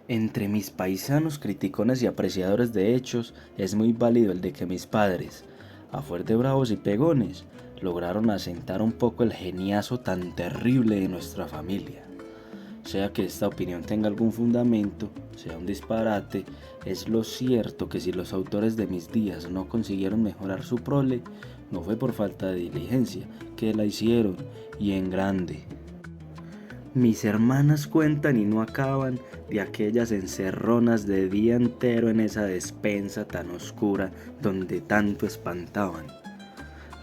Entre mis paisanos criticones y apreciadores de hechos es muy válido el de que mis padres, a fuer de bravos y pegones, lograron asentar un poco el geniazo tan terrible de nuestra familia. Sea que esta opinión tenga algún fundamento, sea un disparate, es lo cierto que si los autores de mis días no consiguieron mejorar su prole, no fue por falta de diligencia, que la hicieron, y en grande. Mis hermanas cuentan y no acaban de aquellas encerronas de día entero en esa despensa tan oscura donde tanto espantaban.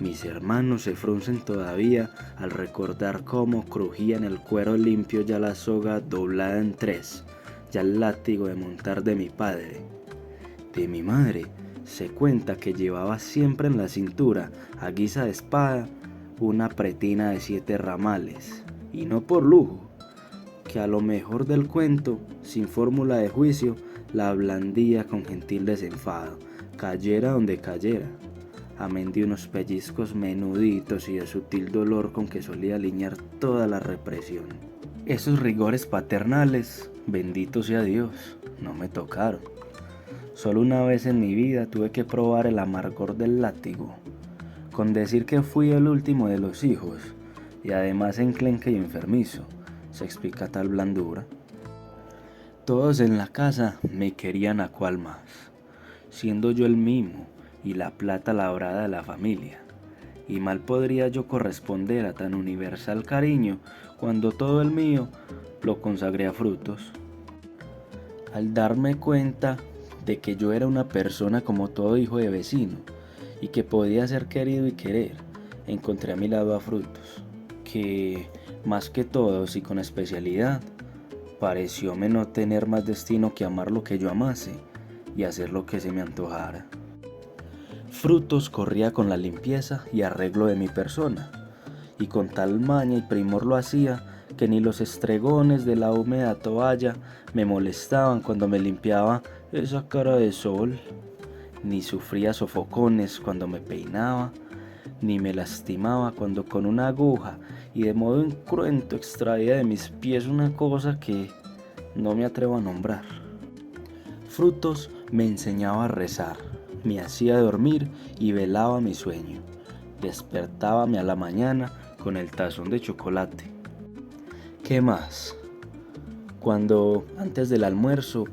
Mis hermanos se fruncen todavía al recordar cómo crujía en el cuero limpio ya la soga doblada en tres, ya el látigo de montar de mi padre. De mi madre se cuenta que llevaba siempre en la cintura, a guisa de espada, una pretina de 7 ramales, y no por lujo, que a lo mejor del cuento, sin fórmula de juicio, la blandía con gentil desenfado, cayera donde cayera, amén de unos pellizcos menuditos y de sutil dolor con que solía alinear toda la represión. Esos rigores paternales, bendito sea Dios, no me tocaron. Solo una vez en mi vida tuve que probar el amargor del látigo, con decir que fui el último de los hijos, y además enclenque y enfermizo, se explica tal blandura. Todos en la casa me querían a cual más, siendo yo el mimo y la plata labrada de la familia, y mal podría yo corresponder a tan universal cariño cuando todo el mío lo consagré a Frutos. Al darme cuenta de que yo era una persona como todo hijo de vecino, y que podía ser querido y querer, encontré a mi lado a Frutos, que, más que todos y con especialidad, parecióme no tener más destino que amar lo que yo amase y hacer lo que se me antojara. Frutos corría con la limpieza y arreglo de mi persona, y con tal maña y primor lo hacía que ni los estregones de la húmeda toalla me molestaban cuando me limpiaba esa cara de sol, ni sufría sofocones cuando me peinaba, ni me lastimaba cuando con una aguja y de modo incruento extraía de mis pies una cosa que no me atrevo a nombrar. Frutos me enseñaba a rezar, me hacía dormir y velaba mi sueño. Despertábame a la mañana con el tazón de chocolate. ¿Qué más? Cuando antes del almuerzo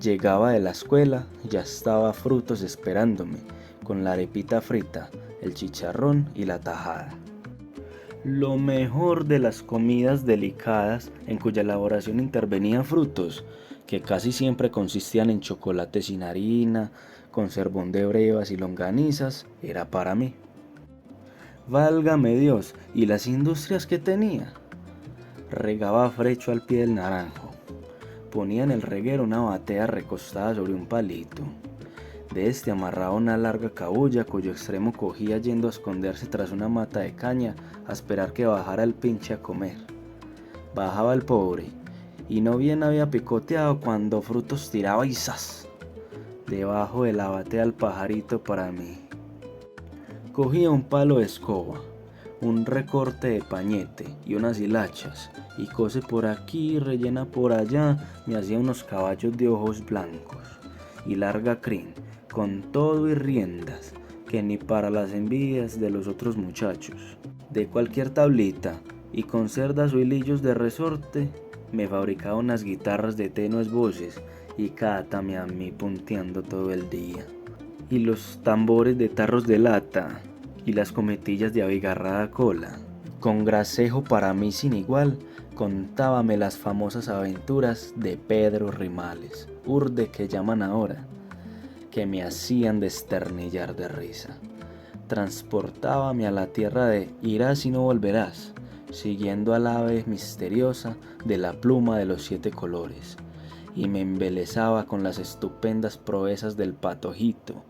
llegaba de la escuela, ya estaba Frutos esperándome, con la arepita frita, el chicharrón y la tajada. Lo mejor de las comidas delicadas en cuya elaboración intervenía Frutos, que casi siempre consistían en chocolate sin harina, conservón de brevas y longanizas, era para mí. Válgame Dios, ¿y las industrias que tenía? Regaba frecho al pie del naranjo. Ponía en el reguero una batea recostada sobre un palito. De este amarraba una larga cabulla cuyo extremo cogía yendo a esconderse tras una mata de caña a esperar que bajara el pinche a comer. Bajaba el pobre, y no bien había picoteado cuando Frutos tiraba y ¡zas! Debajo de la batea al pajarito para mí. Cogía un palo de escoba, un recorte de pañete y unas hilachas, y cose por aquí y rellena por allá, me hacía unos caballos de ojos blancos y larga crin, con todo y riendas, que ni para las envidias de los otros muchachos. De cualquier tablita, y con cerdas o hilillos de resorte, me fabricaba unas guitarras de tenues voces, y cátame a mí punteando todo el día. Y los tambores de tarros de lata, y las cometillas de abigarrada cola. Con gracejo para mí sin igual, contábame las famosas aventuras de Pedro Rimales, urde que llaman ahora, que me hacían desternillar de risa. Transportábame a la tierra de irás y no volverás, siguiendo al ave misteriosa de la pluma de los 7 colores, y me embelesaba con las estupendas proezas del patojito,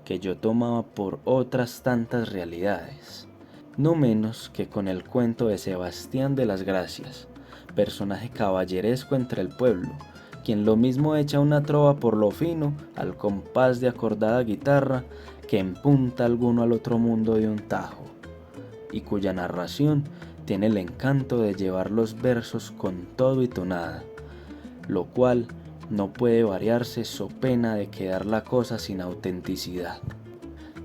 que yo tomaba por otras tantas realidades, no menos que con el cuento de Sebastián de las Gracias, personaje caballeresco entre el pueblo, quien lo mismo echa una trova por lo fino al compás de acordada guitarra que empunta alguno al otro mundo de un tajo, y cuya narración tiene el encanto de llevar los versos con todo y tonada, lo cual no puede variarse so pena de quedar la cosa sin autenticidad.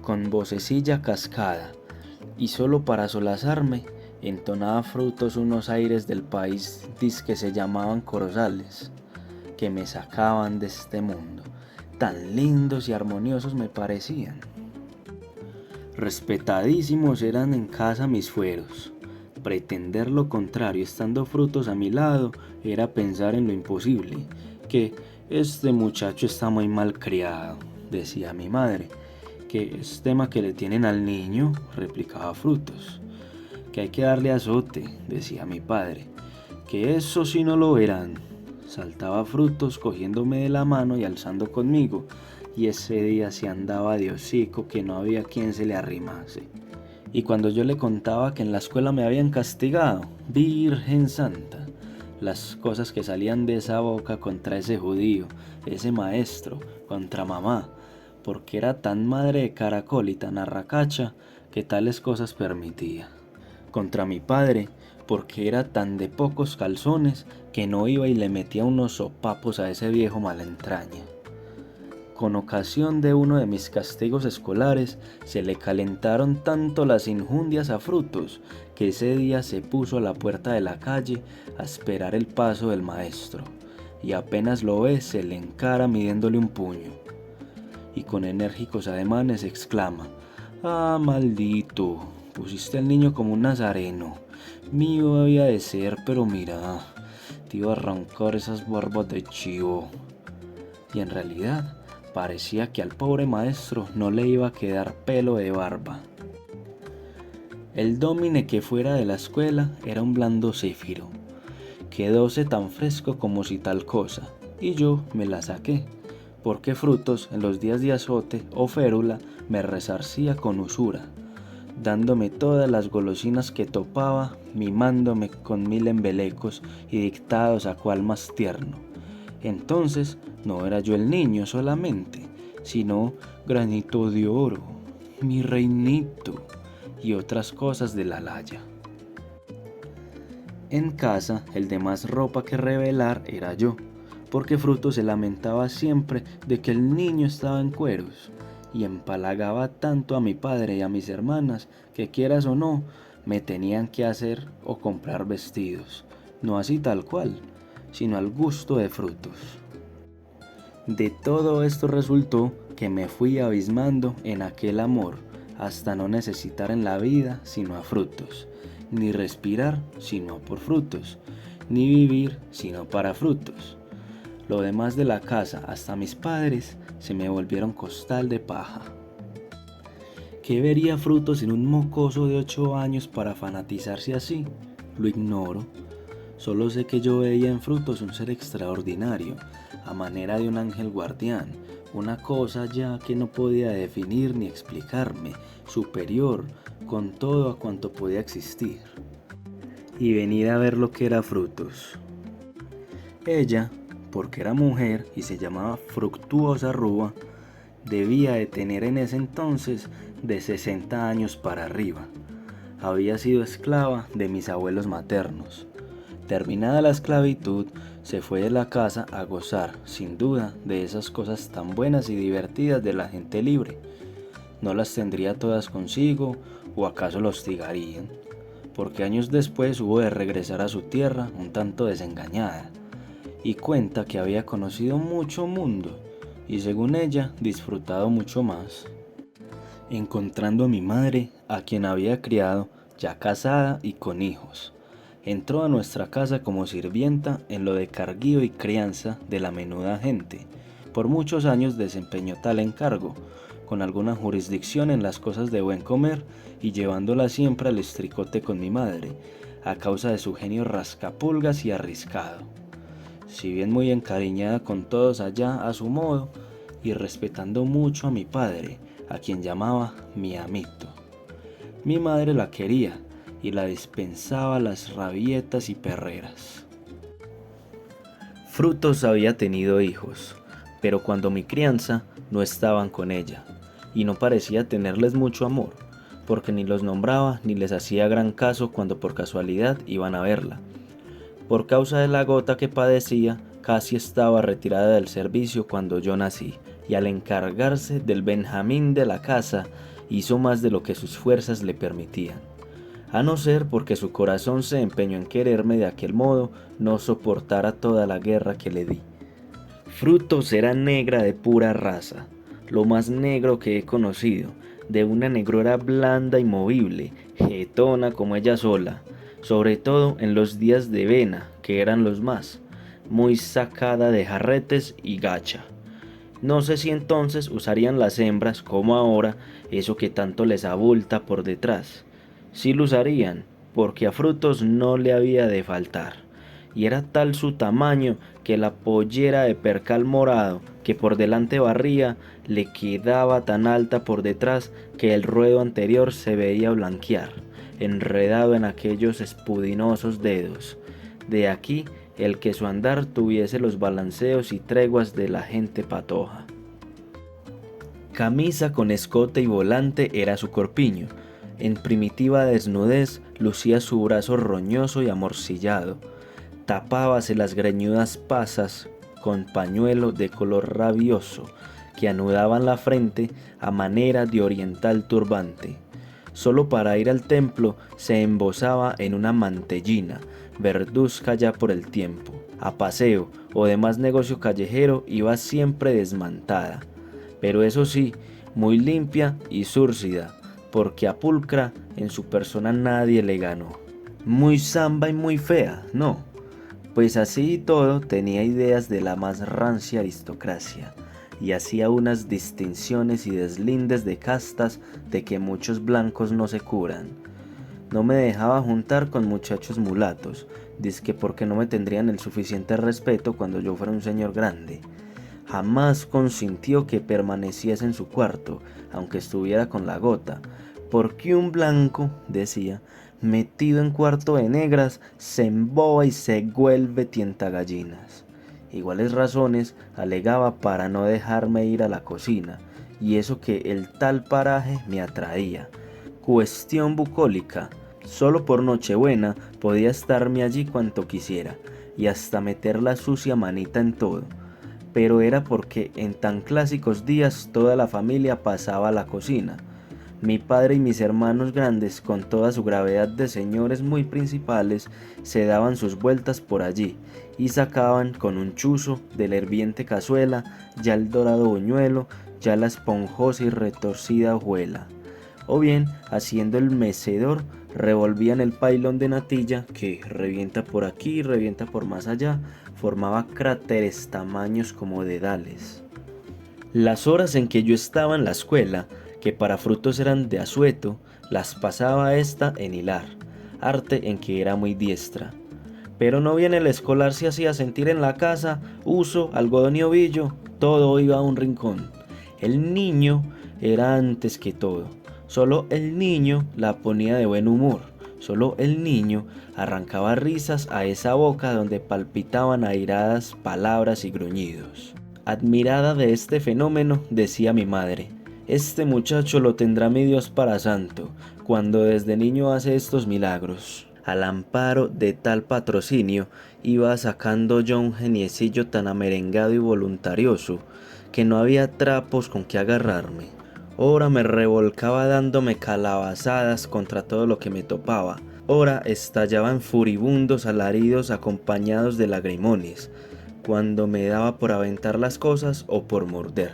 Con vocecilla cascada, y solo para solazarme, entonaba Frutos unos aires del país que se llamaban corozales, que me sacaban de este mundo. Tan lindos y armoniosos me parecían. Respetadísimos eran en casa mis fueros. Pretender lo contrario estando Frutos a mi lado era pensar en lo imposible, que este muchacho está muy mal criado, decía mi madre. Que es tema que le tienen al niño, replicaba Frutos. Que hay que darle azote, decía mi padre. Que eso sí no lo verán, saltaba Frutos cogiéndome de la mano y alzando conmigo, y ese día se andaba de hocico que no había quien se le arrimase. Y cuando yo le contaba que en la escuela me habían castigado, Virgen Santa, las cosas que salían de esa boca contra ese judío, ese maestro, contra mamá, porque era tan madre de caracol y tan arracacha que tales cosas permitía. Contra mi padre, porque era tan de pocos calzones que no iba y le metía unos sopapos a ese viejo malentraña. Con ocasión de uno de mis castigos escolares, se le calentaron tanto las injundias a Frutos, que ese día se puso a la puerta de la calle a esperar el paso del maestro, y apenas lo ve se le encara midiéndole un puño, y con enérgicos ademanes exclama: «¡Ah, maldito! Pusiste al niño como un nazareno. Mío había de ser, pero mira, te iba a arrancar esas barbas de chivo». Y en realidad parecía que al pobre maestro no le iba a quedar pelo de barba. El dómine que fuera de la escuela era un blando céfiro. Quedóse tan fresco como si tal cosa, y yo me la saqué, porque Frutos en los días de azote o férula me resarcía con usura, dándome todas las golosinas que topaba, mimándome con 1000 embelecos y dictados a cual más tierno. Entonces no era yo el niño solamente, sino Granito de Oro, mi reinito, y otras cosas de la laya. En casa, el de más ropa que revelar era yo, porque Frutos se lamentaba siempre de que el niño estaba en cueros, y empalagaba tanto a mi padre y a mis hermanas que, quieras o no, me tenían que hacer o comprar vestidos, no así tal cual, sino al gusto de Frutos. De todo esto resultó que me fui abismando en aquel amor, hasta no necesitar en la vida sino a Frutos, ni respirar sino por Frutos, ni vivir sino para Frutos. Lo demás de la casa, hasta mis padres, se me volvieron costal de paja. ¿Qué vería Frutos en un mocoso de 8 años para fanatizarse así? Lo ignoro. Solo sé que yo veía en Frutos un ser extraordinario, a manera de un ángel guardián, una cosa ya que no podía definir ni explicarme, superior con todo a cuanto podía existir. Y venir a ver lo que era Frutos. Ella, porque era mujer y se llamaba Fructuosa Rúa, debía de tener en ese entonces de 60 años para arriba. Había sido esclava de mis abuelos maternos. Terminada la esclavitud, se fue de la casa a gozar, sin duda, de esas cosas tan buenas y divertidas de la gente libre. ¿No las tendría todas consigo, o acaso lo hostigarían? Porque años después hubo de regresar a su tierra un tanto desengañada, y cuenta que había conocido mucho mundo, y según ella, disfrutado mucho más. Encontrando a mi madre, a quien había criado, ya casada y con hijos, entró a nuestra casa como sirvienta en lo de carguío y crianza de la menuda gente. Por muchos años desempeñó tal encargo, con alguna jurisdicción en las cosas de buen comer y llevándola siempre al estricote con mi madre, a causa de su genio rascapulgas y arriscado. Si bien muy encariñada con todos allá a su modo, y respetando mucho a mi padre, a quien llamaba mi amito. Mi madre la quería y la dispensaba las rabietas y perreras. Frutos había tenido hijos, pero cuando mi crianza no estaban con ella, y no parecía tenerles mucho amor, porque ni los nombraba ni les hacía gran caso cuando por casualidad iban a verla. Por causa de la gota que padecía, casi estaba retirada del servicio cuando yo nací, y al encargarse del Benjamín de la casa, hizo más de lo que sus fuerzas le permitían. A no ser porque su corazón se empeñó en quererme de aquel modo, no soportara toda la guerra que le di. Frutos era negra de pura raza, lo más negro que he conocido, de una negrura blanda y movible, jetona como ella sola, sobre todo en los días de vena, que eran los más, muy sacada de jarretes y gacha. No sé si entonces usarían las hembras, como ahora, eso que tanto les abulta por detrás. Sí lo usarían, porque a Frutos no le había de faltar, y era tal su tamaño que la pollera de percal morado que por delante barría le quedaba tan alta por detrás que el ruedo anterior se veía blanquear, enredado en aquellos espudinosos dedos. De aquí el que su andar tuviese los balanceos y treguas de la gente patoja. Camisa con escote y volante era su corpiño. En primitiva desnudez lucía su brazo roñoso y amorcillado. Tapábase las greñudas pasas con pañuelo de color rabioso que anudaban la frente a manera de oriental turbante. Solo para ir al templo se embozaba en una mantellina, verduzca ya por el tiempo. A paseo o demás negocio callejero iba siempre desmantada, pero eso sí, muy limpia y zúrcida, porque a pulcra en su persona nadie le ganó. Muy zamba y muy fea, ¿no? Pues así y todo tenía ideas de la más rancia aristocracia, y hacía unas distinciones y deslindes de castas de que muchos blancos no se curan. No me dejaba juntar con muchachos mulatos, dizque porque no me tendrían el suficiente respeto cuando yo fuera un señor grande. Jamás consintió que permaneciese en su cuarto, aunque estuviera con la gota, porque un blanco, decía, metido en cuarto de negras, se emboba y se vuelve tientagallinas. Iguales razones alegaba para no dejarme ir a la cocina, y eso que el tal paraje me atraía. Cuestión bucólica, solo por Nochebuena podía estarme allí cuanto quisiera, y hasta meter la sucia manita en todo. Pero era porque en tan clásicos días toda la familia pasaba a la cocina. Mi padre y mis hermanos grandes, con toda su gravedad de señores muy principales, se daban sus vueltas por allí y sacaban con un chuzo de la hirviente cazuela ya el dorado buñuelo, ya la esponjosa y retorcida hojuela. O bien, haciendo el mecedor, revolvían el pailón de natilla que revienta por aquí y revienta por más allá, formaba cráteres tamaños como dedales. Las horas en que yo estaba en la escuela, que para Frutos eran de asueto, las pasaba esta en hilar, arte en que era muy diestra. Pero no bien el escolar se hacía sentir en la casa, uso, algodón y ovillo, todo iba a un rincón. El niño era antes que todo, solo el niño la ponía de buen humor, solo el niño arrancaba risas a esa boca donde palpitaban airadas palabras y gruñidos. Admirada de este fenómeno, decía mi madre: este muchacho lo tendrá mi Dios para santo, cuando desde niño hace estos milagros. Al amparo de tal patrocinio, iba sacando yo un geniecillo tan amerengado y voluntarioso, que no había trapos con que agarrarme. Ora me revolcaba dándome calabazadas contra todo lo que me topaba, ora estallaba en furibundos alaridos acompañados de lagrimones, cuando me daba por aventar las cosas o por morder.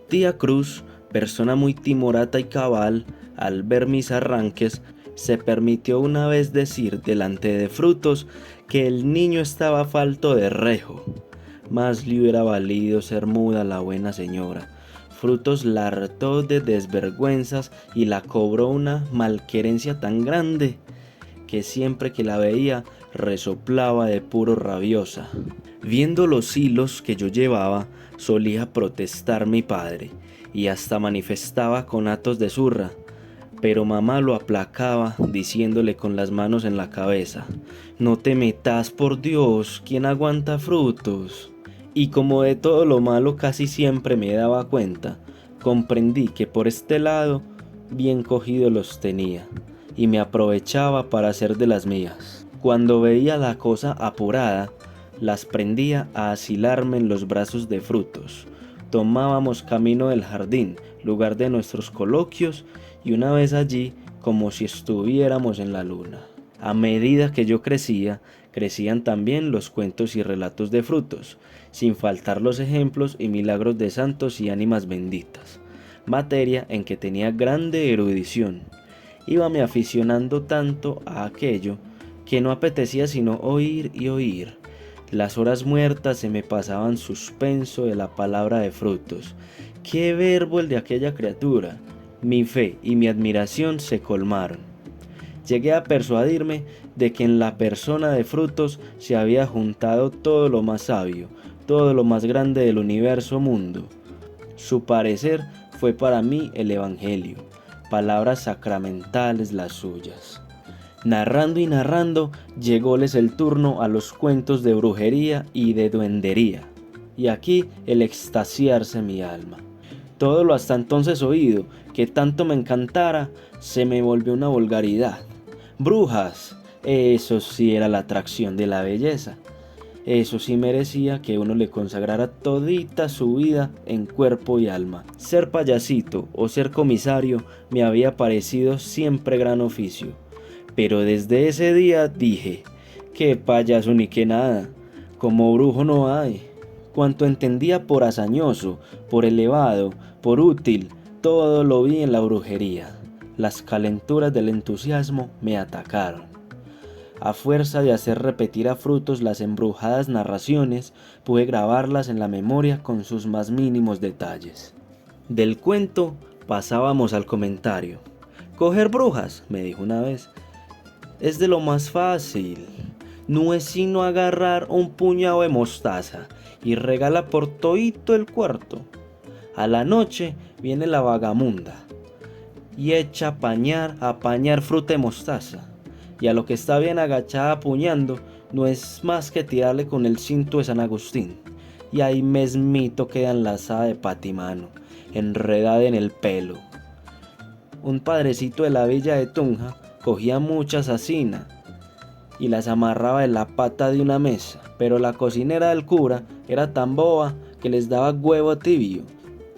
Tía Cruz, persona muy timorata y cabal, al ver mis arranques, se permitió una vez decir delante de Frutos que el niño estaba falto de rejo. Más le hubiera valido ser muda la buena señora. Frutos la hartó de desvergüenzas y la cobró una malquerencia tan grande que siempre que la veía resoplaba de puro rabiosa. Viendo los hilos que yo llevaba, solía protestar mi padre y hasta manifestaba conatos de zurra, pero mamá lo aplacaba diciéndole con las manos en la cabeza: no te metas, por Dios, ¿quién aguanta Frutos? Y como de todo lo malo casi siempre me daba cuenta, comprendí que por este lado bien cogido los tenía y me aprovechaba para hacer de las mías. Cuando veía la cosa apurada, las prendía a asilarme en los brazos de Frutos. Tomábamos camino del jardín, lugar de nuestros coloquios, y una vez allí, como si estuviéramos en la luna. A medida que yo crecía, crecían también los cuentos y relatos de Frutos, sin faltar los ejemplos y milagros de santos y ánimas benditas, materia en que tenía grande erudición. Íbame aficionando tanto a aquello que no apetecía sino oír y oír. Las horas muertas se me pasaban suspenso de la palabra de Frutos. ¡Qué verbo el de aquella criatura! Mi fe y mi admiración se colmaron. Llegué a persuadirme de que en la persona de Frutos se había juntado todo lo más sabio, todo lo más grande del universo mundo. Su parecer fue para mí el Evangelio, palabras sacramentales las suyas. Narrando y narrando, llególes el turno a los cuentos de brujería y de duendería, y aquí el extasiarse mi alma. Todo lo hasta entonces oído, que tanto me encantara, se me volvió una vulgaridad. Brujas, eso sí era la atracción de la belleza. Eso sí merecía que uno le consagrara todita su vida en cuerpo y alma. Ser payasito o ser comisario me había parecido siempre gran oficio. Pero desde ese día dije, qué payaso ni qué nada, como brujo no hay. Cuanto entendía por hazañoso, por elevado, por útil, todo lo vi en la brujería. Las calenturas del entusiasmo me atacaron. A fuerza de hacer repetir a Frutos las embrujadas narraciones, pude grabarlas en la memoria con sus más mínimos detalles. Del cuento pasábamos al comentario. «Coger brujas», me dijo una vez, «es de lo más fácil. No es sino agarrar un puñado de mostaza y regala por todito el cuarto. A la noche viene la vagamunda y echa a pañar fruta de mostaza. Y a lo que está bien agachada apuñando, no es más que tirarle con el cinto de San Agustín. Y ahí mesmito queda enlazada de patimano, enredada en el pelo». Un padrecito de la villa de Tunja cogía muchas asina y las amarraba en la pata de una mesa, pero la cocinera del cura era tan boba que les daba huevo tibio,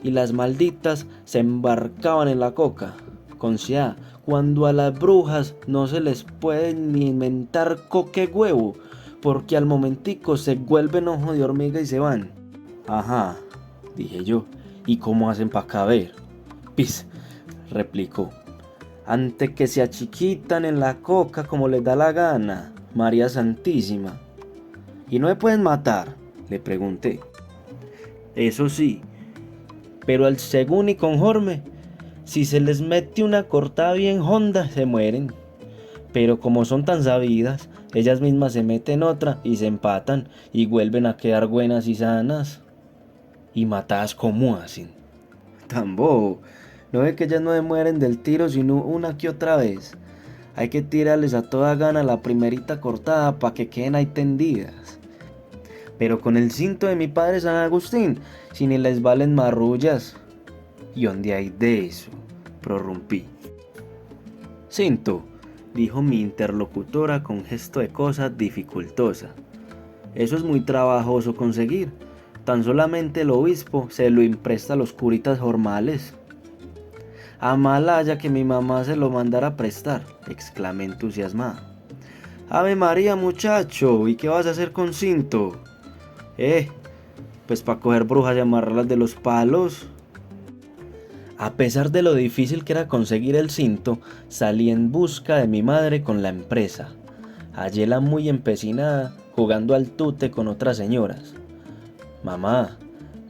y las malditas se embarcaban en la coca. Conciá, cuando a las brujas no se les puede ni inventar coque huevo, porque al momentico se vuelven ojo de hormiga y se van. «Ajá», dije yo, «¿y cómo hacen pa' caber?» «Pis», replicó, «ante que se achiquitan en la coca como les da la gana, María Santísima». «¿Y no me pueden matar?», le pregunté. «Eso sí, pero al según y conforme, si se les mete una cortada bien honda, se mueren. Pero como son tan sabidas, ellas mismas se meten otra y se empatan y vuelven a quedar buenas y sanas». «¿Y matadas cómo hacen?». «Tan bobo, no ve que ellas no se mueren del tiro sino una que otra vez. Hay que tirarles a toda gana la primerita cortada pa' que queden ahí tendidas. Pero con el cinto de mi padre San Agustín, si ni les valen marrullas». «¿Y dónde hay de eso?», prorrumpí. «Cinto», dijo mi interlocutora con gesto de cosa dificultosa. «Eso es muy trabajoso conseguir. Tan solamente el obispo se lo impresta a los curitas formales». «Amalaya que mi mamá se lo mandara a prestar», exclamé entusiasmada. «Ave María, muchacho, ¿y qué vas a hacer con cinto?». Pues para coger brujas y amarrarlas de los palos». A pesar de lo difícil que era conseguir el cinto, salí en busca de mi madre con la empresa. Halléla muy empecinada, jugando al tute con otras señoras. «Mamá»,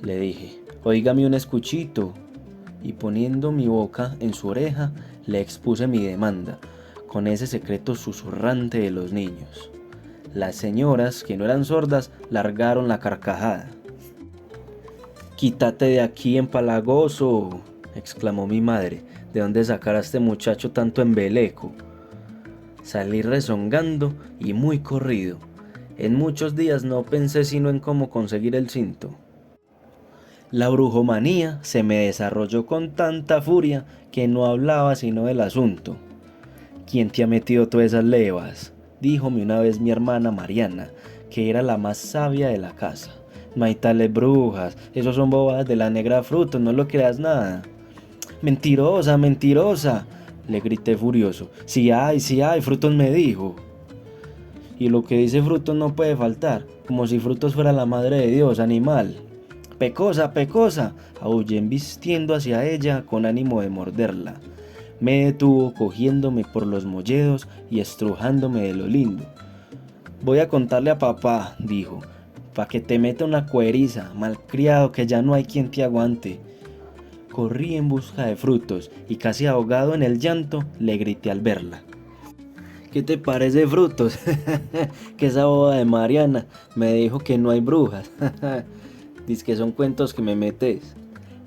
le dije, «óigame un escuchito». Y poniendo mi boca en su oreja, le expuse mi demanda, con ese secreto susurrante de los niños. Las señoras, que no eran sordas, largaron la carcajada. «Quítate de aquí, empalagoso», exclamó mi madre, «¿de dónde sacará este muchacho tanto embeleco?». Salí rezongando y muy corrido. En muchos días no pensé sino en cómo conseguir el cinto. La brujomanía se me desarrolló con tanta furia que no hablaba sino del asunto. «¿Quién te ha metido todas esas levas?», díjome una vez mi hermana Mariana, que era la más sabia de la casa. No hay tales brujas, esos son bobadas de la negra Frutos, no lo creas nada. Mentirosa, mentirosa, le grité furioso. Sí hay, Frutos me dijo. Y lo que dice Frutos no puede faltar, como si Frutos fuera la madre de Dios, animal. Pecosa, pecosa, aullé embistiendo hacia ella con ánimo de morderla. Me detuvo cogiéndome por los molledos y estrujándome de lo lindo. Voy a contarle a papá, dijo, pa' que te meta una cueriza, malcriado, que ya no hay quien te aguante. Corrí en busca de Frutos y casi ahogado en el llanto le grité al verla. ¿Qué te parece, Frutos? Que esa boba de Mariana me dijo que no hay brujas. Dice que son cuentos que me metes.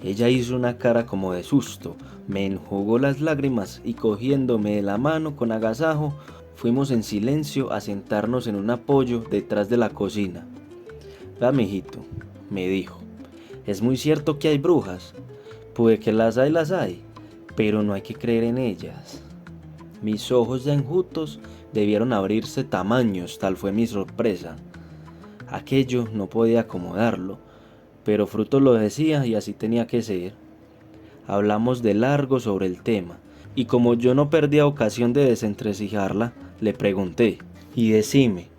Ella hizo una cara como de susto, me enjugó las lágrimas y cogiéndome de la mano con agasajo, fuimos en silencio a sentarnos en un apoyo detrás de la cocina. Vea, mijito, me dijo, es muy cierto que hay brujas. Puede que las hay, pero no hay que creer en ellas. Mis ojos ya enjutos debieron abrirse tamaños, tal fue mi sorpresa. Aquello no podía acomodarlo, pero Frutos lo decía y así tenía que ser. Hablamos de largo sobre el tema, y como yo no perdía ocasión de desentresija,rla, le pregunté, y decime,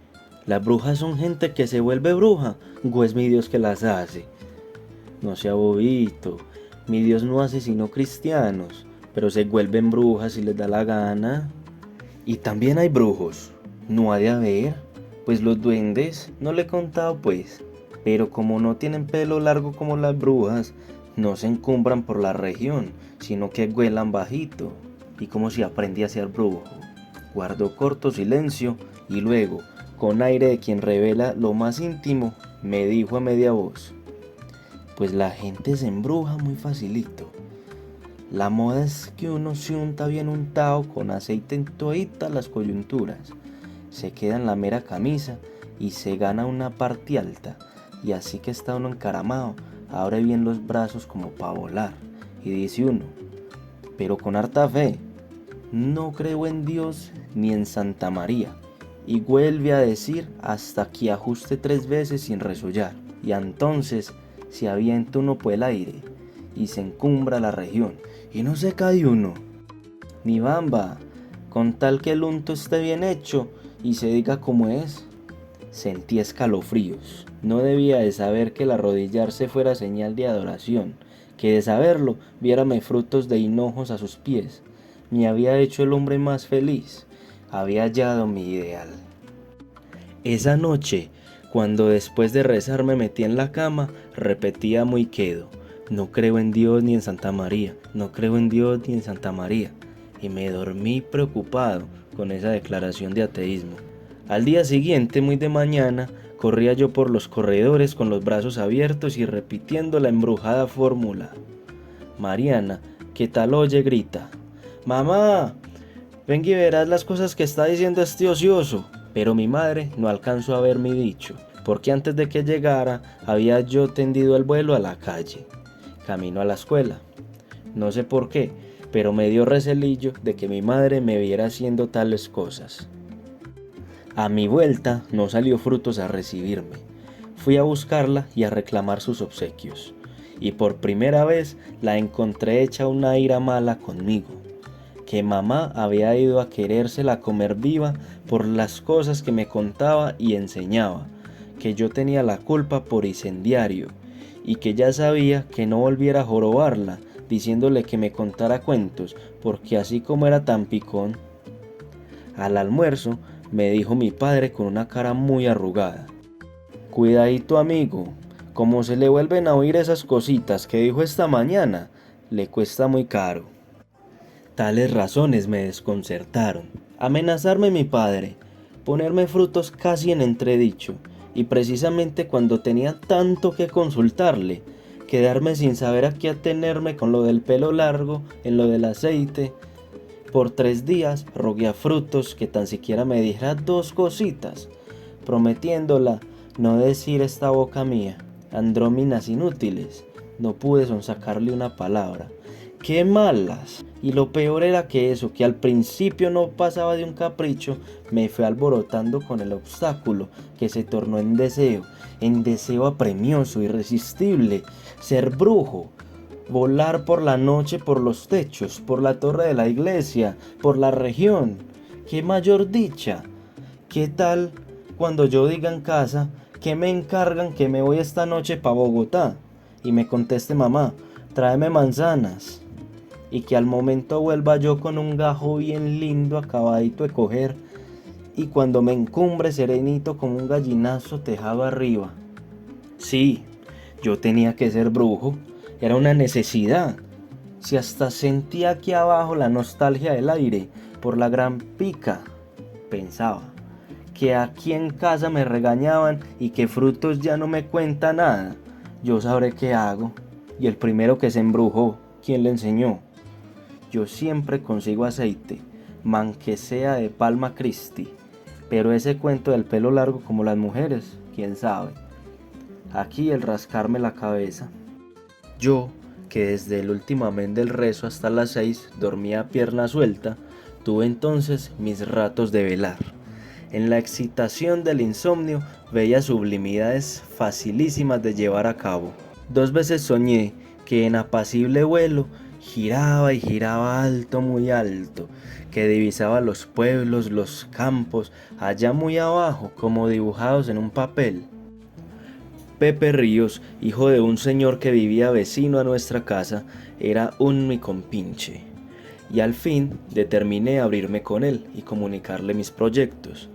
¿las brujas son gente que se vuelve bruja o es mi Dios que las hace? No sea bobito, mi Dios no hace sino cristianos, pero se vuelven brujas si les da la gana. Y también hay brujos, no ha de haber, pues los duendes, no le he contado pues, pero como no tienen pelo largo como las brujas, no se encumbran por la región, sino que vuelan bajito. Y como si aprendí a ser brujo. Guardó corto silencio y luego, con aire de quien revela lo más íntimo, me dijo a media voz, pues la gente se embruja muy facilito. La moda es que uno se unta bien untado con aceite en toditas las coyunturas, se queda en la mera camisa y se gana una parte alta, y así que está uno encaramado, abre bien los brazos como para volar, y dice uno, pero con harta fe, no creo en Dios ni en Santa María, y vuelve a decir hasta que ajuste 3 veces sin resollar, y entonces se avienta uno por el aire, y se encumbra la región, y no se cae uno, ni bamba, con tal que el unto esté bien hecho y se diga como es. Sentí escalofríos, no debía de saber que el arrodillarse fuera señal de adoración, que de saberlo viérame Frutos de hinojos a sus pies, me había hecho el hombre más feliz, había hallado mi ideal. Esa noche, cuando después de rezar me metí en la cama, repetía muy quedo, no creo en Dios ni en Santa María, no creo en Dios ni en Santa María, y me dormí preocupado con esa declaración de ateísmo. Al día siguiente, muy de mañana, corría yo por los corredores con los brazos abiertos y repitiendo la embrujada fórmula. Mariana, ¿qué tal oye? Grita. Mamá, ven y verás las cosas que está diciendo este ocioso. Pero mi madre no alcanzó a ver mi dicho, porque antes de que llegara había yo tendido el vuelo a la calle, camino a la escuela. No sé por qué, pero me dio recelillo de que mi madre me viera haciendo tales cosas. A mi vuelta no salió Frutos a recibirme. Fui a buscarla y a reclamar sus obsequios, y por primera vez la encontré hecha una ira mala conmigo, que mamá había ido a querérsela comer viva por las cosas que me contaba y enseñaba, que yo tenía la culpa por incendiario, y que ya sabía que no volviera a jorobarla, diciéndole que me contara cuentos, porque así como era tan picón. Al almuerzo me dijo mi padre con una cara muy arrugada, cuidadito amigo, como se le vuelven a oír esas cositas que dijo esta mañana, le cuesta muy caro. Tales razones me desconcertaron. Amenazarme mi padre, ponerme Frutos casi en entredicho, y precisamente cuando tenía tanto que consultarle, quedarme sin saber a qué atenerme con lo del pelo largo, en lo del aceite. Por 3 días rogué a Frutos que tan siquiera me dijera 2 cositas, prometiéndola no decir esta boca mía, andróminas inútiles, No pude sonsacarle una palabra. ¡Qué malas! Y lo peor era que eso, que al principio no pasaba de un capricho, me fue alborotando con el obstáculo, que se tornó en deseo apremioso, irresistible, ser brujo, volar por la noche por los techos, por la torre de la iglesia, por la región. ¡Qué mayor dicha! ¿Qué tal cuando yo diga en casa que me encargan que me voy esta noche pa' Bogotá? Y me conteste mamá, tráeme manzanas. Y que al momento vuelva yo con un gajo bien lindo acabadito de coger. Y cuando me encumbre serenito como un gallinazo tejado arriba. Sí, yo tenía que ser brujo. Era una necesidad. Si hasta sentía aquí abajo la nostalgia del aire por la gran pica, pensaba que aquí en casa me regañaban y que Frutos ya no me cuenta nada. Yo sabré qué hago. Y el primero que se embrujó, ¿quién le enseñó? Yo siempre consigo aceite, man que sea de Palma Christi, pero ese cuento del pelo largo como las mujeres, quién sabe. Aquí el rascarme la cabeza. Yo, que desde el último amén del rezo hasta las 6 dormía a pierna suelta, tuve entonces mis ratos de velar. En la excitación del insomnio veía sublimidades facilísimas de llevar a cabo. 2 veces soñé que en apacible vuelo giraba y giraba alto, muy alto, que divisaba los pueblos, los campos, allá muy abajo, como dibujados en un papel. Pepe Ríos, hijo de un señor que vivía vecino a nuestra casa, era un mi compinche. Y al fin determiné abrirme con él y comunicarle mis proyectos.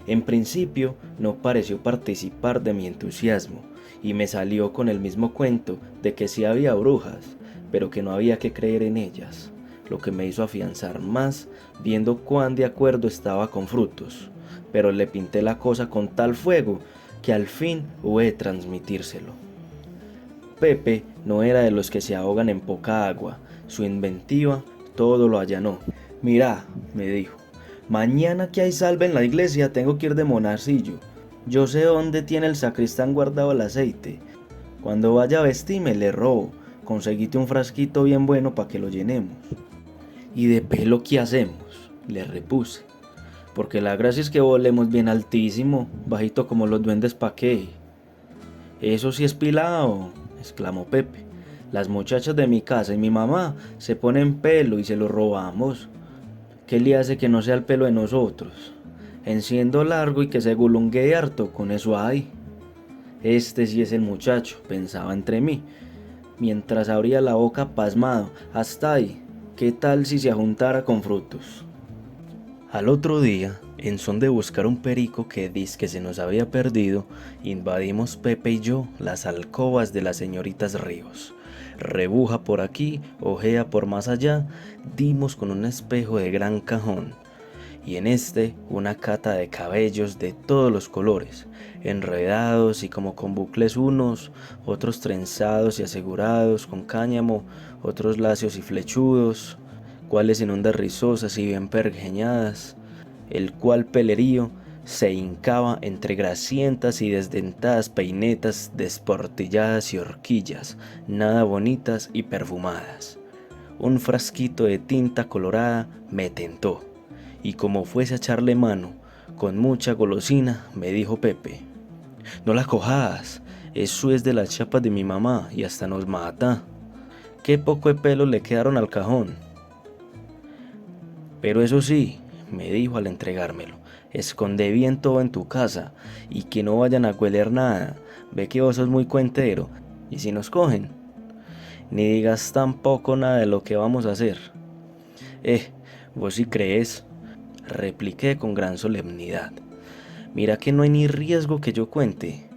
En principio no pareció participar de mi entusiasmo y me salió con el mismo cuento de que sí había brujas, pero que no había que creer en ellas, lo que me hizo afianzar más viendo cuán de acuerdo estaba con Frutos, pero le pinté la cosa con tal fuego que al fin hube de transmitírselo. Pepe no era de los que se ahogan en poca agua, su inventiva todo lo allanó. Mira, me dijo, mañana que hay salve en la iglesia tengo que ir de monacillo. Yo sé dónde tiene el sacristán guardado el aceite. Cuando vaya a vestirme le robo, conseguite un frasquito bien bueno para que lo llenemos. ¿Y de pelo qué hacemos? Le repuse. Porque la gracia es que volemos bien altísimo, bajito como los duendes pa' qué. Eso sí es pilado, exclamó Pepe. Las muchachas de mi casa y mi mamá se ponen pelo y se lo robamos. ¿Qué le hace que no sea el pelo de nosotros? Enciendo largo y que se gulunguee harto, con eso hay. Este sí es el muchacho, pensaba entre mí, mientras abría la boca pasmado. Hasta ahí, ¿qué tal si se ajuntara con Frutos? Al otro día, en son de buscar un perico que dizque se nos había perdido, invadimos Pepe y yo las alcobas de las señoritas Ríos. Rebuja por aquí, ojea por más allá, dimos con un espejo de gran cajón, y en este una cata de cabellos de todos los colores, enredados y como con bucles unos, otros trenzados y asegurados con cáñamo, otros lacios y flechudos, cuales en ondas rizosas y bien pergeñadas, el cual pelerío se hincaba entre grasientas y desdentadas peinetas desportilladas y horquillas, nada bonitas y perfumadas. Un frasquito de tinta colorada me tentó, y como fuese a echarle mano, con mucha golosina, me dijo Pepe, no la cojas, eso es de las chapas de mi mamá y hasta nos mata. Qué poco de pelo le quedaron al cajón. Pero eso sí, me dijo al entregármelo, esconde bien todo en tu casa y que no vayan a hueler nada. Ve que vos sos muy cuentero y si nos cogen, ni digas tampoco nada de lo que vamos a hacer. Vos sí crees, repliqué con gran solemnidad. Mira que no hay ni riesgo que yo cuente.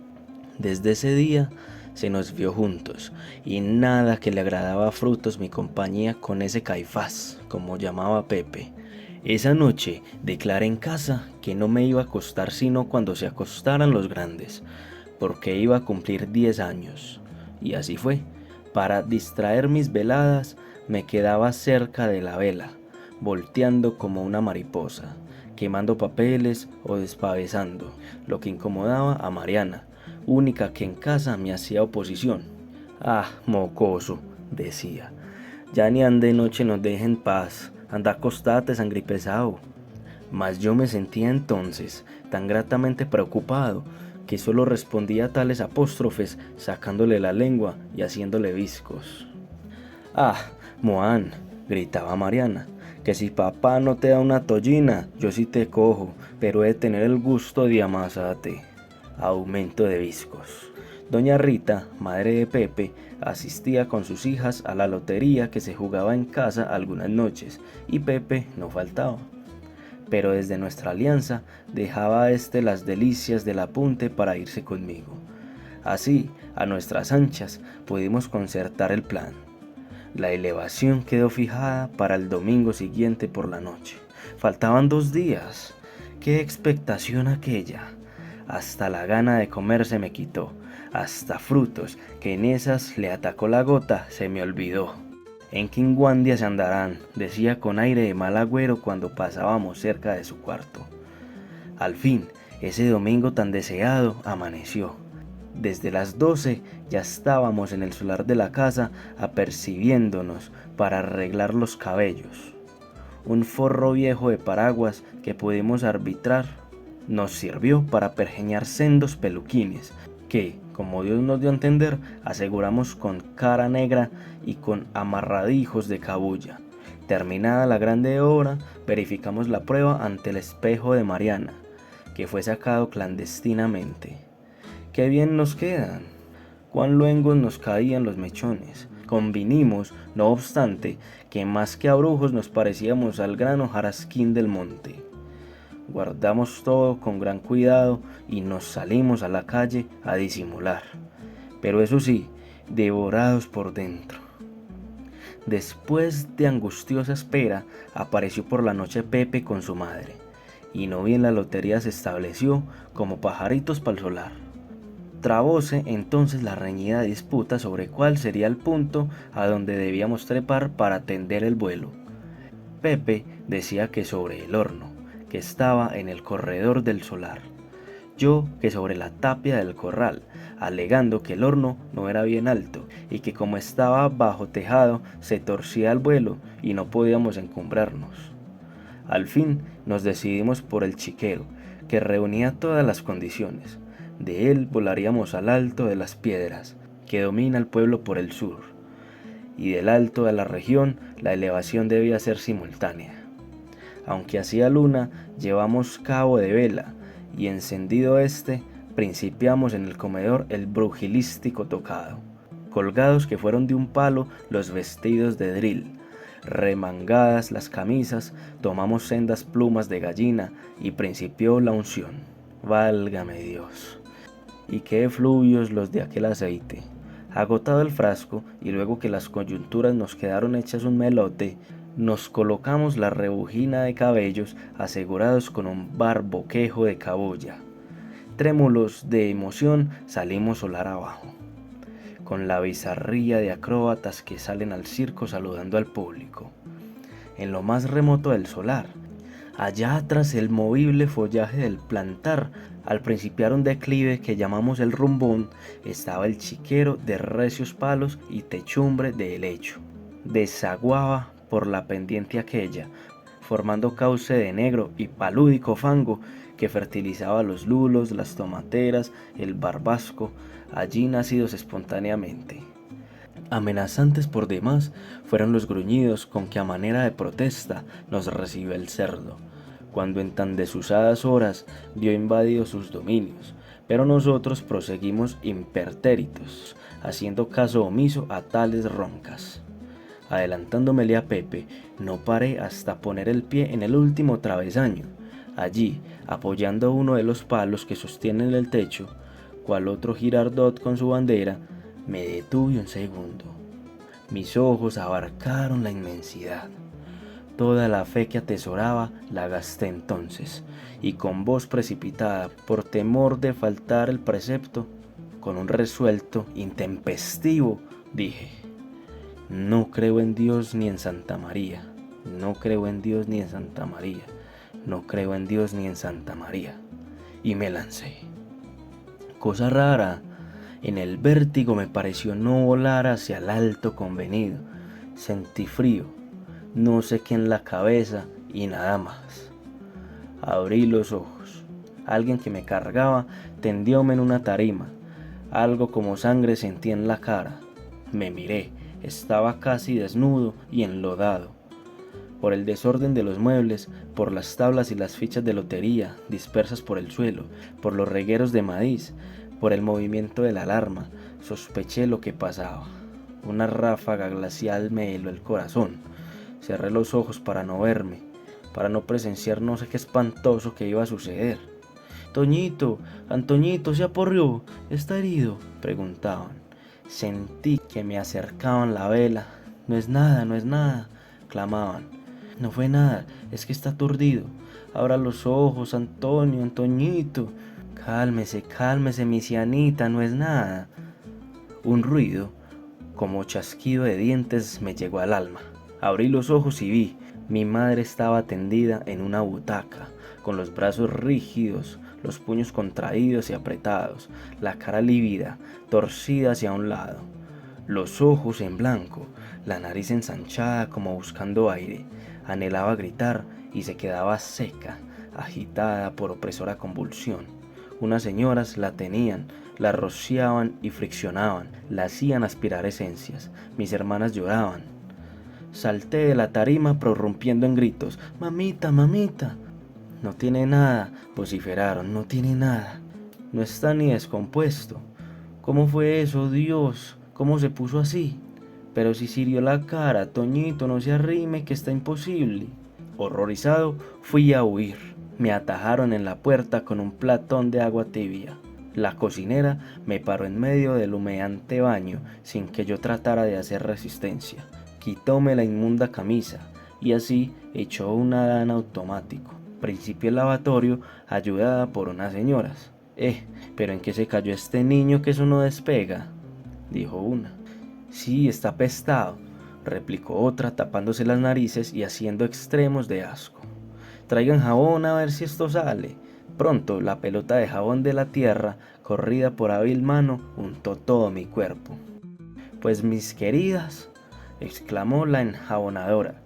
Desde ese día se nos vio juntos y nada que le agradaba a Frutos mi compañía con ese Caifás, como llamaba Pepe. Esa noche declaré en casa que no me iba a acostar sino cuando se acostaran los grandes, porque iba a cumplir 10 años. Y así fue. Para distraer mis veladas me quedaba cerca de la vela, volteando como una mariposa, quemando papeles o despavesando, lo que incomodaba a Mariana, única que en casa me hacía oposición. Ah, mocoso, decía, ya ni ande noche nos deje en paz, anda acostate, sangripesao. Mas yo me sentía entonces tan gratamente preocupado que solo respondía a tales apóstrofes sacándole la lengua y haciéndole viscos. Ah, Moan, gritaba Mariana, que si papá no te da una tollina, yo sí te cojo, pero he de tener el gusto de amasarte. Aumento de viscos. Doña Rita, madre de Pepe, asistía con sus hijas a la lotería que se jugaba en casa algunas noches, y Pepe no faltaba. Pero desde nuestra alianza dejaba a este las delicias del apunte para irse conmigo. Así, a nuestras anchas, pudimos concertar el plan. La elevación quedó fijada para el domingo siguiente por la noche. Faltaban 2 días. ¡Qué expectación aquella! Hasta la gana de comer se me quitó. Hasta frutos, que en esas le atacó la gota, se me olvidó. En Quinguandia se andarán, decía con aire de mal agüero cuando pasábamos cerca de su cuarto. Al fin, ese domingo tan deseado amaneció. Desde las 12 ya estábamos en el solar de la casa apercibiéndonos para arreglar los cabellos. Un forro viejo de paraguas que pudimos arbitrar nos sirvió para pergeñar sendos peluquines que, como Dios nos dio a entender, aseguramos con cara negra y con amarradijos de cabulla. Terminada la grande obra, verificamos la prueba ante el espejo de Mariana, que fue sacado clandestinamente. ¡Qué bien nos quedan! Cuán luengos nos caían los mechones. Convinimos, no obstante, que más que a brujos nos parecíamos al gran hojarasquín del monte. Guardamos todo con gran cuidado y nos salimos a la calle a disimular, pero eso sí, devorados por dentro. Después de angustiosa espera, apareció por la noche Pepe con su madre, y no bien la lotería se estableció como pajaritos pa'l solar. Trabóse entonces la reñida disputa sobre cuál sería el punto a donde debíamos trepar para tender el vuelo. Pepe decía que sobre el horno, que estaba en el corredor del solar. Yo que sobre la tapia del corral, alegando que el horno no era bien alto y que como estaba bajo tejado se torcía el vuelo y no podíamos encumbrarnos. Al fin nos decidimos por el chiquero, que reunía todas las condiciones. De él volaríamos al alto de las piedras, que domina el pueblo por el sur, y del alto de la región la elevación debía ser simultánea. Aunque hacía luna, llevamos cabo de vela, y encendido este, principiamos en el comedor el brujilístico tocado. Colgados que fueron de un palo los vestidos de dril, remangadas las camisas, tomamos sendas plumas de gallina y principió la unción. Válgame Dios. Y qué efluvios los de aquel aceite. Agotado el frasco y luego que las coyunturas nos quedaron hechas un melote, nos colocamos la rebujina de cabellos asegurados con un barboquejo de cabulla. Trémulos de emoción salimos solar abajo, con la bizarría de acróbatas que salen al circo saludando al público. En lo más remoto del solar, allá tras el movible follaje del plantar, al principiar un declive que llamamos el rumbón, estaba el chiquero de recios palos y techumbre de helecho. Desaguaba por la pendiente aquella, formando cauce de negro y palúdico fango que fertilizaba los lulos, las tomateras, el barbasco, allí nacidos espontáneamente. Amenazantes por demás fueron los gruñidos con que a manera de protesta nos recibió el cerdo, cuando en tan desusadas horas dio invadido sus dominios, pero nosotros proseguimos impertéritos, haciendo caso omiso a tales roncas. Adelantándomele a Pepe, no paré hasta poner el pie en el último travesaño. Allí, apoyando uno de los palos que sostienen el techo, cual otro Girardot con su bandera, me detuve un segundo. Mis ojos abarcaron la inmensidad. Toda la fe que atesoraba la gasté entonces, y con voz precipitada, por temor de faltar el precepto, con un resuelto intempestivo, dije: no creo en Dios ni en Santa María, no creo en Dios ni en Santa María, no creo en Dios ni en Santa María. Y me lancé. Cosa rara, En el vértigo me pareció no volar hacia el alto convenido. Sentí frío, no sé qué en la cabeza y nada más. Abrí los ojos. Alguien que me cargaba tendióme en una tarima. Algo como sangre sentí en la cara. Me miré, estaba casi desnudo y enlodado. Por el desorden de los muebles, por las tablas y las fichas de lotería dispersas por el suelo, por los regueros de maíz, por el movimiento de la alarma, sospeché lo que pasaba. Una ráfaga glacial me heló el corazón. Cerré los ojos para no verme, para no presenciar no sé qué espantoso que iba a suceder. Toñito, Antoñito, ¿se aporrió? ¿Está herido?, preguntaban. Sentí que me acercaban la vela. No es nada, no es nada, clamaban. No fue nada, es que está aturdido. Abra los ojos, Antonio, Antoñito. Cálmese, cálmese, mi cianita, no es nada. Un ruido, como chasquido de dientes, me llegó al alma. Abrí los ojos y vi, mi madre estaba tendida en una butaca, con los brazos rígidos, los puños contraídos y apretados, la cara lívida, torcida hacia un lado, los ojos en blanco, la nariz ensanchada como buscando aire. Anhelaba gritar y se quedaba seca, agitada por opresora convulsión. Unas señoras la tenían, la rociaban y friccionaban, la hacían aspirar esencias. Mis hermanas lloraban. Salté de la tarima prorrumpiendo en gritos. ¡Mamita, mamita! No tiene nada, vociferaron, no tiene nada. No está ni descompuesto. ¿Cómo fue eso, Dios? ¿Cómo se puso así? Pero si sirió la cara, Toñito, no se arrime, que está imposible. Horrorizado, fui a huir. Me atajaron en la puerta con un platón de agua tibia. La cocinera me paró en medio del humeante baño sin que yo tratara de hacer resistencia. Quitóme la inmunda camisa y así echó un Adán automático. Principié el lavatorio ayudada por unas señoras. ¿Pero en qué se cayó este niño que eso no despega?, dijo una. Sí, está apestado, replicó otra tapándose las narices y haciendo extremos de asco. Traigan jabón a ver si esto sale. Pronto la pelota de jabón de la tierra, corrida por hábil mano, untó todo mi cuerpo. Pues mis queridas, exclamó la enjabonadora,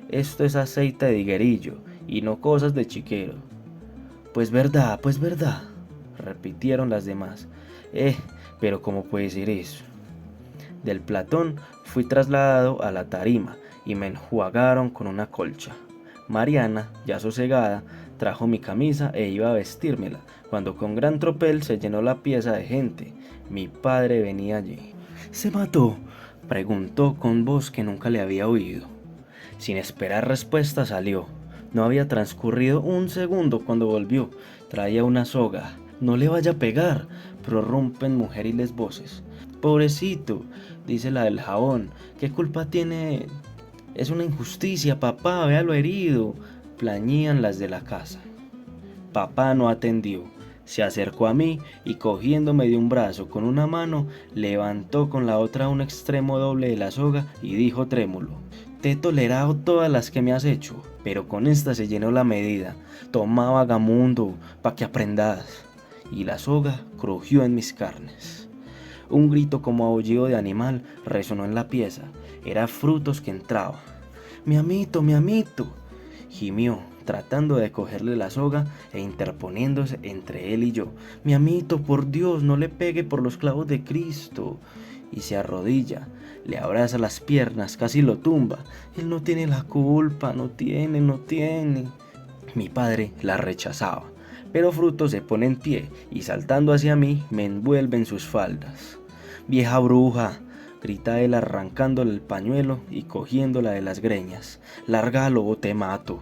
esto es aceite de higuerillo y no cosas de chiquero. Pues verdad, repitieron las demás. Pero ¿cómo puede ser eso? Del platón fui trasladado a la tarima y me enjuagaron con una colcha. Mariana, ya sosegada, trajo mi camisa e iba a vestírmela, cuando con gran tropel se llenó la pieza de gente. Mi padre venía allí. ¿Se mató?, preguntó con voz que nunca le había oído. Sin esperar respuesta salió. No había transcurrido un segundo cuando volvió. Traía una soga. No le vaya a pegar, prorrumpen mujeriles voces. Pobrecito, dice la del jabón, ¿qué culpa tiene él? Es una injusticia, papá, véalo herido, plañían las de la casa. Papá no atendió. Se acercó a mí y cogiéndome de un brazo con una mano, levantó con la otra un extremo doble de la soga y dijo trémulo: te he tolerado todas las que me has hecho, pero con esta se llenó la medida. Toma, vagamundo, pa' que aprendas. Y la soga crujió en mis carnes. Un grito como aullido de animal resonó en la pieza. Era Frutos que entraba. Mi amito, gimió, tratando de cogerle la soga e interponiéndose entre él y yo. Mi amito, por Dios, no le pegue por los clavos de Cristo. Y se arrodilla, le abraza las piernas, casi lo tumba. Él no tiene la culpa, no tiene. Mi padre la rechazaba, pero Fruto se pone en pie y saltando hacia mí me envuelve en sus faldas. Vieja bruja, grita él arrancándole el pañuelo y cogiéndola de las greñas. Lárgalo o te mato.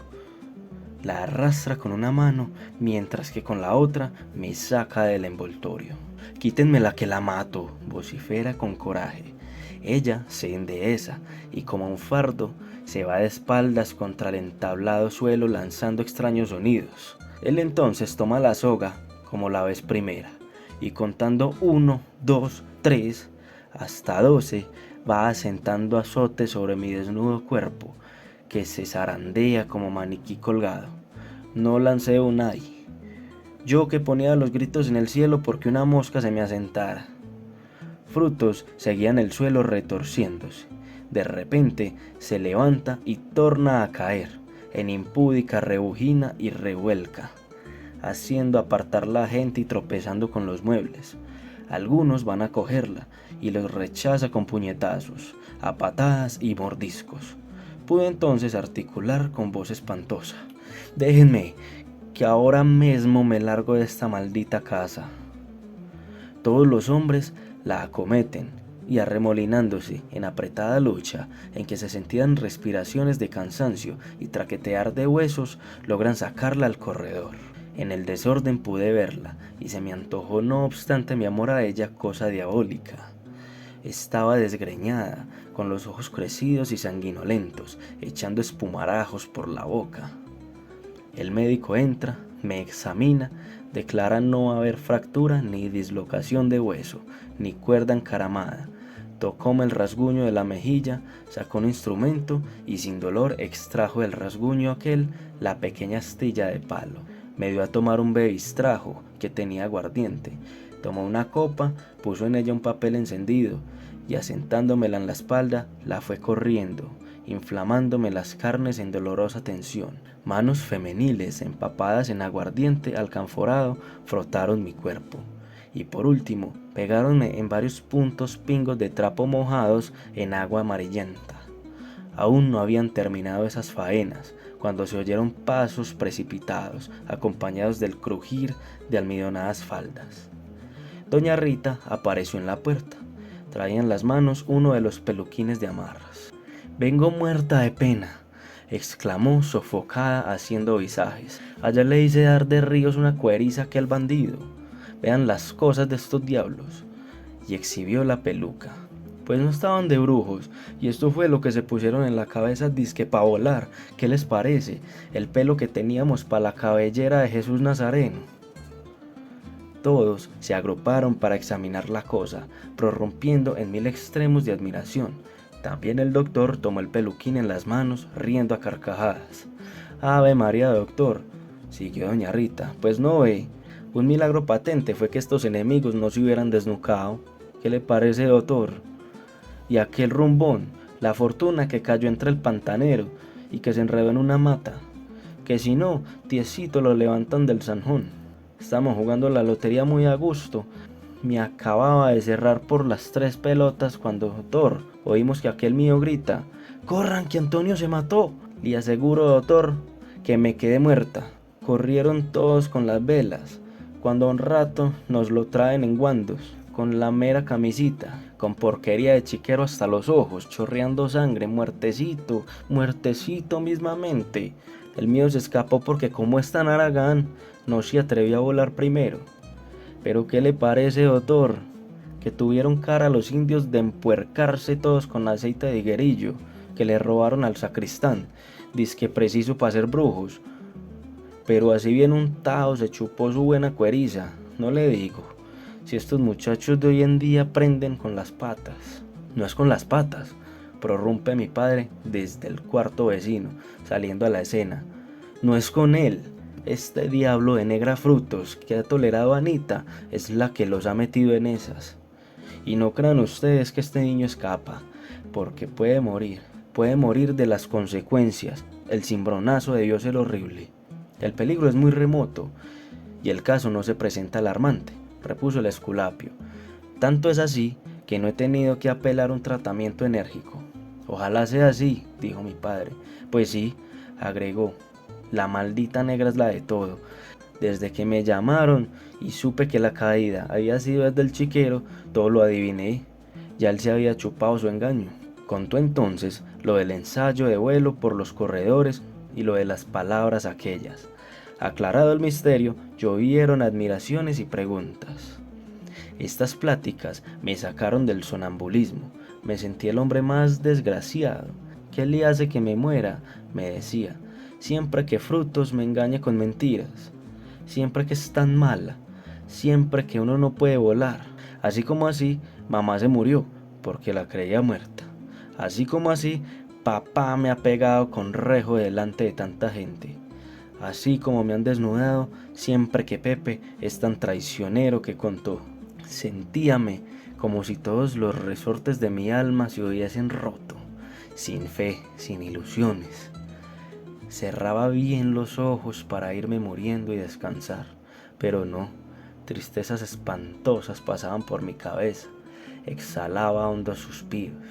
La arrastra con una mano, mientras que con la otra me saca del envoltorio. Quítenmela que la mato, vocifera con coraje. Ella se endehesa y como un fardo se va de espaldas contra el entablado suelo lanzando extraños sonidos. Él entonces toma la soga como la vez primera y contando 1, 2, 3 hasta 12 va asentando azotes sobre mi desnudo cuerpo que se zarandea como maniquí colgado. No lancé un ay. Yo que ponía los gritos en el cielo porque una mosca se me asentara. Frutos seguía en el suelo retorciéndose. De repente se levanta y torna a caer, en impúdica rebujina y revuelca, haciendo apartar la gente y tropezando con los muebles. Algunos van a cogerla y los rechaza con puñetazos, a patadas y mordiscos. Pude entonces articular con voz espantosa: «Déjenme, que ahora mismo me largo de esta maldita casa». Todos los hombres la acometen y arremolinándose en apretada lucha en que se sentían respiraciones de cansancio y traquetear de huesos, logran sacarla al corredor. En el desorden pude verla y se me antojó no obstante mi amor a ella cosa diabólica. Estaba desgreñada, con los ojos crecidos y sanguinolentos, echando espumarajos por la boca. El médico entra, me examina, declara no haber fractura ni dislocación de hueso, ni cuerda encaramada. Tocóme el rasguño de la mejilla, sacó un instrumento y sin dolor extrajo del rasguño aquel la pequeña astilla de palo. Me dio a tomar un bebistrajo que tenía aguardiente. Tomó una copa, puso en ella un papel encendido y asentándomela en la espalda, la fue corriendo, inflamándome las carnes en dolorosa tensión. Manos femeniles empapadas en aguardiente alcanforado frotaron mi cuerpo. Y por último, pegáronme en varios puntos pingos de trapo mojados en agua amarillenta. Aún no habían terminado esas faenas, cuando se oyeron pasos precipitados, acompañados del crujir de almidonadas faldas. Doña Rita apareció en la puerta. Traía en las manos uno de los peluquines de amarras. «Vengo muerta de pena», exclamó sofocada haciendo visajes. «Allá le hice dar de ríos una cueriza a aquel bandido. Vean las cosas de estos diablos». Y exhibió la peluca. Pues no estaban de brujos, y esto fue lo que se pusieron en la cabeza dizque pa' volar. ¿Qué les parece? El pelo que teníamos pa' la cabellera de Jesús Nazareno. Todos se agruparon para examinar la cosa, prorrumpiendo en mil extremos de admiración. También el doctor tomó el peluquín en las manos, riendo a carcajadas. «Ave María, doctor», siguió doña Rita, «pues no ve, un milagro patente fue que estos enemigos no se hubieran desnucado. ¿Qué le parece, doctor? Y aquel rumbón, la fortuna que cayó entre el pantanero y que se enredó en una mata, que si no, tiesito lo levantan del zanjón. Estamos jugando la lotería muy a gusto. Me acababa de cerrar por las 3 pelotas cuando, doctor, oímos que aquel mío grita: «¡Corran, que Antonio se mató!». Le aseguro, doctor, que me quedé muerta. Corrieron todos con las velas, cuando a un rato nos lo traen en guandos, con la mera camisita, con porquería de chiquero hasta los ojos, chorreando sangre, muertecito, muertecito mismamente. El mío se escapó porque como es tan haragán, no se atrevió a volar primero. Pero ¿qué le parece, doctor? Que tuvieron cara a los indios de empuercarse todos con aceite de higuerillo, que le robaron al sacristán, dizque preciso para ser brujos. Pero así bien untado se chupó su buena cueriza, no le digo. Si estos muchachos de hoy en día aprenden con las patas». «No es con las patas», prorrumpe mi padre desde el cuarto vecino, saliendo a la escena. «No es con él. Este diablo de negra Frutos que ha tolerado a Anita es la que los ha metido en esas. Y no crean ustedes que este niño escapa, porque puede morir de las consecuencias. El cimbronazo debió ser horrible. El peligro es muy remoto y el caso no se presenta alarmante», repuso el Esculapio. «Tanto es así que no he tenido que apelar a un tratamiento enérgico». «Ojalá sea así», dijo mi padre. «Pues sí», agregó, «la maldita negra es la de todo. Desde que me llamaron y supe que la caída había sido desde el chiquero, todo lo adiviné. Ya él se había chupado su engaño». Contó entonces lo del ensayo de vuelo por los corredores y lo de las palabras aquellas. Aclarado el misterio, llovieron admiraciones y preguntas. Estas pláticas me sacaron del sonambulismo. Me sentí el hombre más desgraciado. «¿Qué le hace que me muera?», me decía. «Siempre que Frutos me engaña con mentiras. Siempre que es tan mala. Siempre que uno no puede volar. Así como así, mamá se murió, porque la creía muerta. Así como así, papá me ha pegado con rejo delante de tanta gente. Así como me han desnudado siempre que Pepe es tan traicionero que contó». Sentíame como si todos los resortes de mi alma se hubiesen roto, sin fe, sin ilusiones. Cerraba bien los ojos para irme muriendo y descansar, pero no, tristezas espantosas pasaban por mi cabeza, exhalaba hondos suspiros.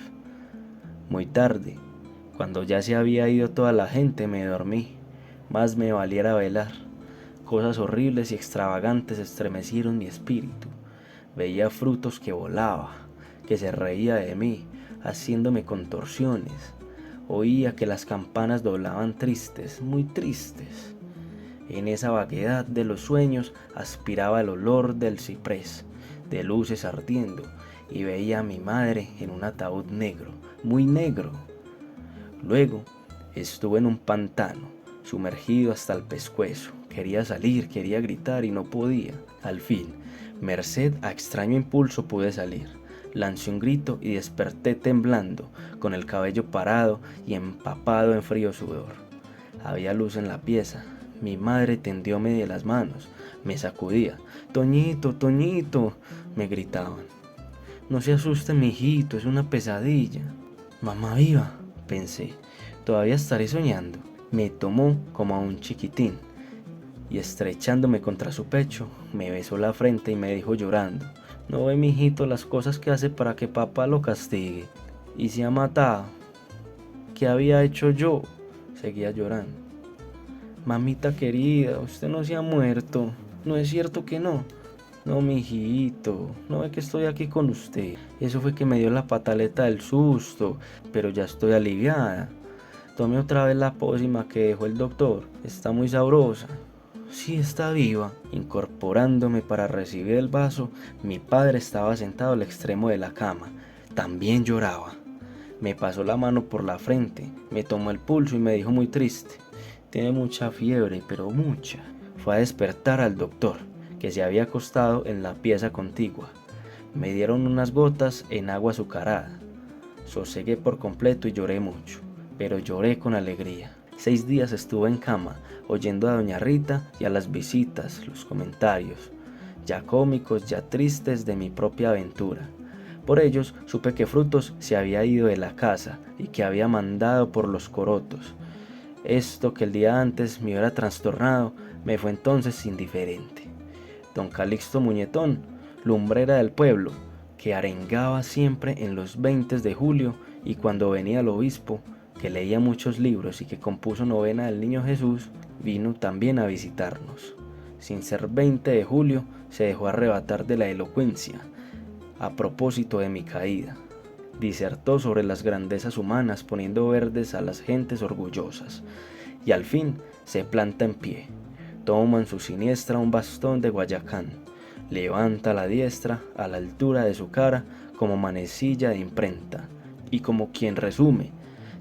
Muy tarde, cuando ya se había ido toda la gente, me dormí, más me valiera velar. Cosas horribles y extravagantes estremecieron mi espíritu. Veía frutos que volaba, que se reía de mí, haciéndome contorsiones. Oía que las campanas doblaban tristes, muy tristes. En esa vaguedad de los sueños aspiraba el olor del ciprés, de luces ardiendo, y veía a mi madre en un ataúd negro, muy negro. Luego estuve en un pantano, sumergido hasta el pescuezo. Quería salir, quería gritar y no podía. Al fin, merced a extraño impulso, pude salir. Lancé un grito y desperté temblando, con el cabello parado y empapado en frío sudor. Había luz en la pieza. Mi madre tendióme de las manos, me sacudía. «Toñito, Toñito», me gritaban. «No se asuste, mijito, es una pesadilla». «Mamá viva», pensé, «todavía estaré soñando». Me tomó como a un chiquitín y estrechándome contra su pecho, me besó la frente y me dijo llorando: «¿No ve, mijito, las cosas que hace para que papá lo castigue? Y se ha matado». «¿Qué había hecho yo?», seguía llorando. «Mamita querida, usted no se ha muerto, ¿no es cierto que no?». «No, mijito, no ve que estoy aquí con usted. Eso fue que me dio la pataleta del susto, pero ya estoy aliviada. Tome otra vez la pócima que dejó el doctor, está muy sabrosa». «Sí, está viva». Incorporándome para recibir el vaso, mi padre estaba sentado al extremo de la cama. También lloraba. Me pasó la mano por la frente, me tomó el pulso y me dijo muy triste: «Tiene mucha fiebre, pero mucha». Fue a despertar al doctor, que se había acostado en la pieza contigua. Me dieron unas gotas en agua azucarada. Sosegué por completo y lloré mucho, pero lloré con alegría. 6 días estuve en cama, oyendo a doña Rita y a las visitas, los comentarios, ya cómicos, ya tristes, de mi propia aventura. Por ellos supe que Frutos se había ido de la casa y que había mandado por los corotos. Esto, que el día antes me hubiera trastornado, me fue entonces indiferente. Don Calixto Muñetón, lumbrera del pueblo, que arengaba siempre en los 20 de julio, y cuando venía el obispo, que leía muchos libros y que compuso novena del Niño Jesús, vino también a visitarnos. Sin ser 20 de julio, se dejó arrebatar de la elocuencia, a propósito de mi caída. Disertó sobre las grandezas humanas, poniendo verdes a las gentes orgullosas, y al fin se planta en pie. Toma en su siniestra un bastón de Guayacán, levanta la diestra a la altura de su cara como manecilla de imprenta, y como quien resume,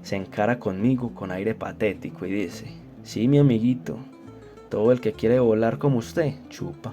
se encara conmigo con aire patético y dice: «Sí, mi amiguito, todo el que quiere volar como usted, chupa».